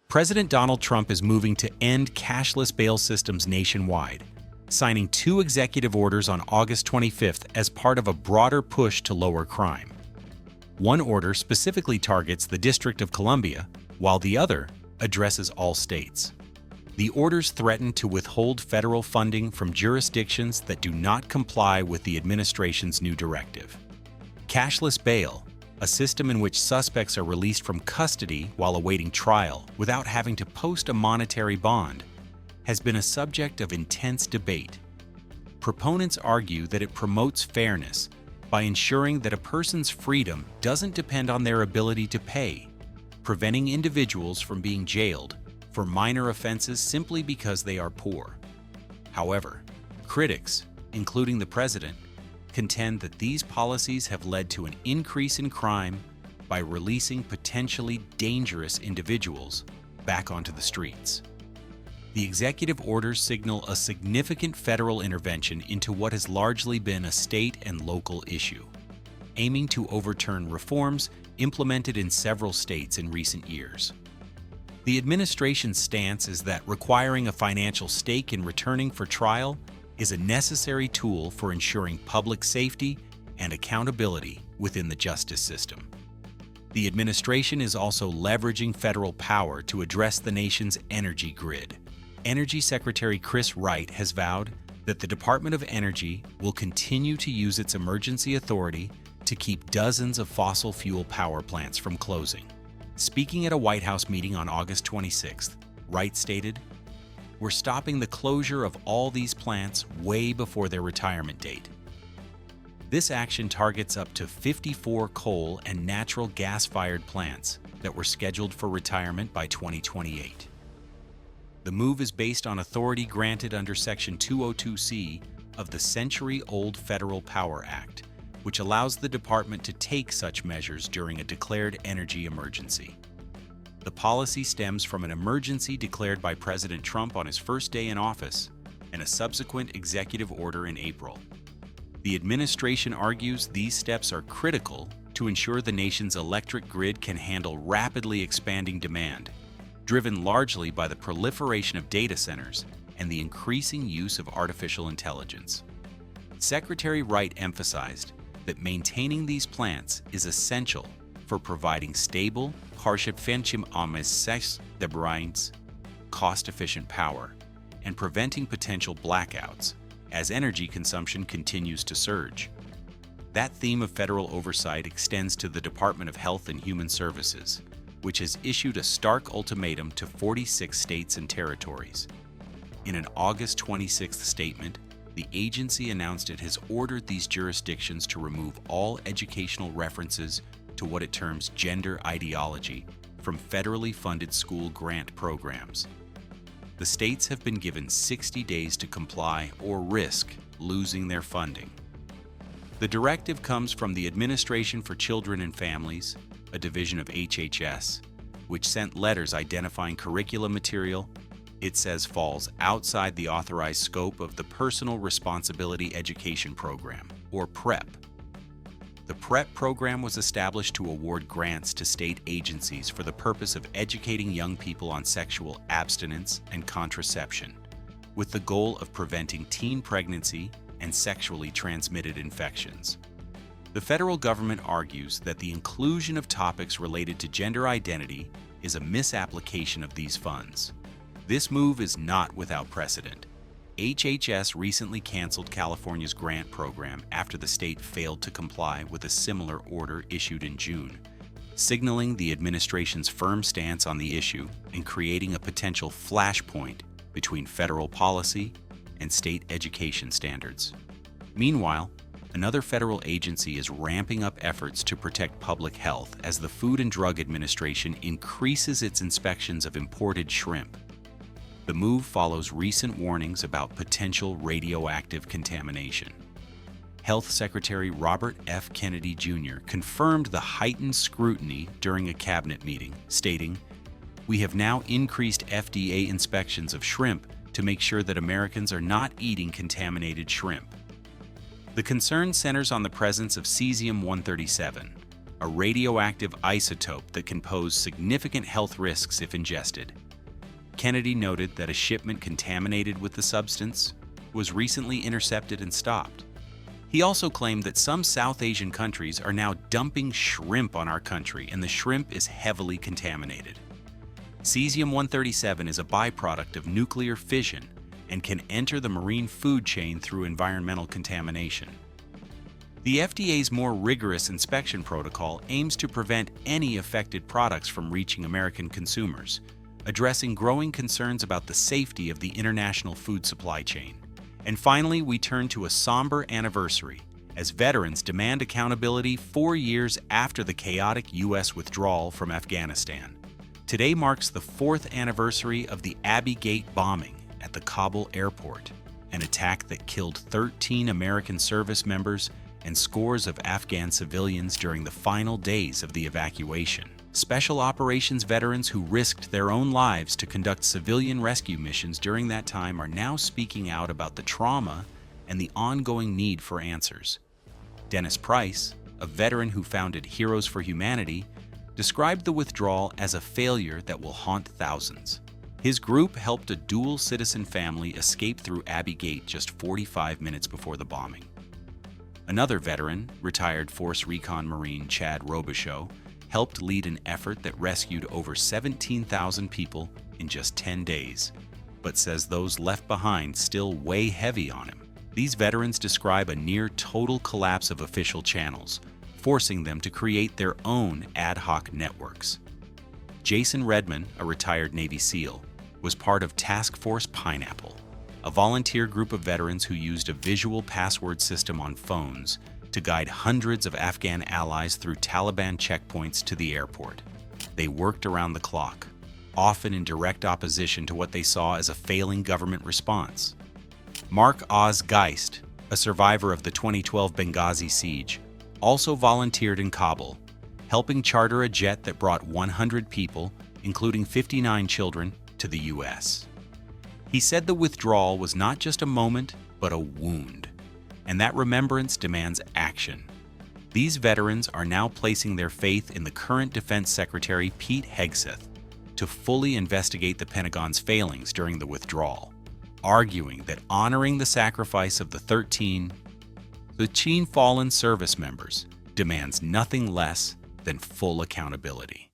President Donald Trump is moving to end cashless bail systems nationwide, signing 2 executive orders on August 25th as part of a broader push to lower crime. One order specifically targets the District of Columbia, while the other addresses all states. The orders threaten to withhold federal funding from jurisdictions that do not comply with the administration's new directive. Cashless bail, a system in which suspects are released from custody while awaiting trial without having to post a monetary bond, has been a subject of intense debate. Proponents argue that it promotes fairness by ensuring that a person's freedom doesn't depend on their ability to pay, preventing individuals from being jailed for minor offenses simply because they are poor. However, critics, including the president, contend that these policies have led to an increase in crime by releasing potentially dangerous individuals back onto the streets. The executive orders signal a significant federal intervention into what has largely been a state and local issue, aiming to overturn reforms implemented in several states in recent years. The administration's stance is that requiring a financial stake in returning for trial is a necessary tool for ensuring public safety and accountability within the justice system. The administration is also leveraging federal power to address the nation's energy grid. Energy Secretary Chris Wright has vowed that the Department of Energy will continue to use its emergency authority to keep dozens of fossil fuel power plants from closing. Speaking at a White House meeting on August 26th, Wright stated, "We're stopping the closure of all these plants way before their retirement date." This action targets up to 54 coal and natural gas-fired plants that were scheduled for retirement by 2028. The move is based on authority granted under Section 202C of the century-old Federal Power Act, which allows the department to take such measures during a declared energy emergency. The policy stems from an emergency declared by President Trump on his first day in office and a subsequent executive order in April. The administration argues these steps are critical to ensure the nation's electric grid can handle rapidly expanding demand, driven largely by the proliferation of data centers and the increasing use of artificial intelligence. Secretary Wright emphasized that maintaining these plants is essential for providing stable, cost-efficient power and preventing potential blackouts as energy consumption continues to surge. That theme of federal oversight extends to the Department of Health and Human Services, which has issued a stark ultimatum to 46 states and territories. In an August 26th statement, the agency announced it has ordered these jurisdictions to remove all educational references to what it terms gender ideology from federally funded school grant programs. The states have been given 60 days to comply or risk losing their funding. The directive comes from the Administration for Children and Families, a division of HHS, which sent letters identifying curriculum material it says falls outside the authorized scope of the Personal Responsibility Education Program, or PREP. The PREP program was established to award grants to state agencies for the purpose of educating young people on sexual abstinence and contraception, with the goal of preventing teen pregnancy and sexually transmitted infections. The federal government argues that the inclusion of topics related to gender identity is a misapplication of these funds. This move is not without precedent. HHS recently canceled California's grant program after the state failed to comply with a similar order issued in June, signaling the administration's firm stance on the issue and creating a potential flashpoint between federal policy and state education standards. Meanwhile, another federal agency is ramping up efforts to protect public health as the Food and Drug Administration increases its inspections of imported shrimp. The move follows recent warnings about potential radioactive contamination. Health Secretary Robert F. Kennedy Jr. confirmed the heightened scrutiny during a cabinet meeting, stating, "We have now increased FDA inspections of shrimp to make sure that Americans are not eating contaminated shrimp." The concern centers on the presence of cesium-137, a radioactive isotope that can pose significant health risks if ingested. Kennedy noted that a shipment contaminated with the substance was recently intercepted and stopped. He also claimed that some South Asian countries are now dumping shrimp on our country, and the shrimp is heavily contaminated. Cesium-137 is a byproduct of nuclear fission and can enter the marine food chain through environmental contamination. The FDA's more rigorous inspection protocol aims to prevent any affected products from reaching American consumers, addressing growing concerns about the safety of the international food supply chain. And finally, we turn to a somber anniversary as veterans demand accountability 4 years after the chaotic U.S. withdrawal from Afghanistan. Today marks the 4th anniversary of the Abbey Gate bombing at the Kabul airport, an attack that killed 13 American service members and scores of Afghan civilians during the final days of the evacuation. Special operations veterans who risked their own lives to conduct civilian rescue missions during that time are now speaking out about the trauma and the ongoing need for answers. Dennis Price, a veteran who founded Heroes for Humanity, described the withdrawal as a failure that will haunt thousands. His group helped a dual citizen family escape through Abbey Gate just 45 minutes before the bombing. Another veteran, retired Force Recon Marine Chad Robichaux, helped lead an effort that rescued over 17,000 people in just 10 days, but says those left behind still weigh heavy on him. These veterans describe a near-total collapse of official channels, forcing them to create their own ad hoc networks. Jason Redman, a retired Navy SEAL, was part of Task Force Pineapple, a volunteer group of veterans who used a visual password system on phones to guide hundreds of Afghan allies through Taliban checkpoints to the airport. They worked around the clock, often in direct opposition to what they saw as a failing government response. Mark Oz Geist, a survivor of the 2012 Benghazi siege, also volunteered in Kabul, helping charter a jet that brought 100 people, including 59 children, to the U.S. He said the withdrawal was not just a moment, but a wound, and that remembrance demands action. These veterans are now placing their faith in the current Defense Secretary Pete Hegseth to fully investigate the Pentagon's failings during the withdrawal, arguing that honoring the sacrifice of the 13 fallen service members demands nothing less than full accountability.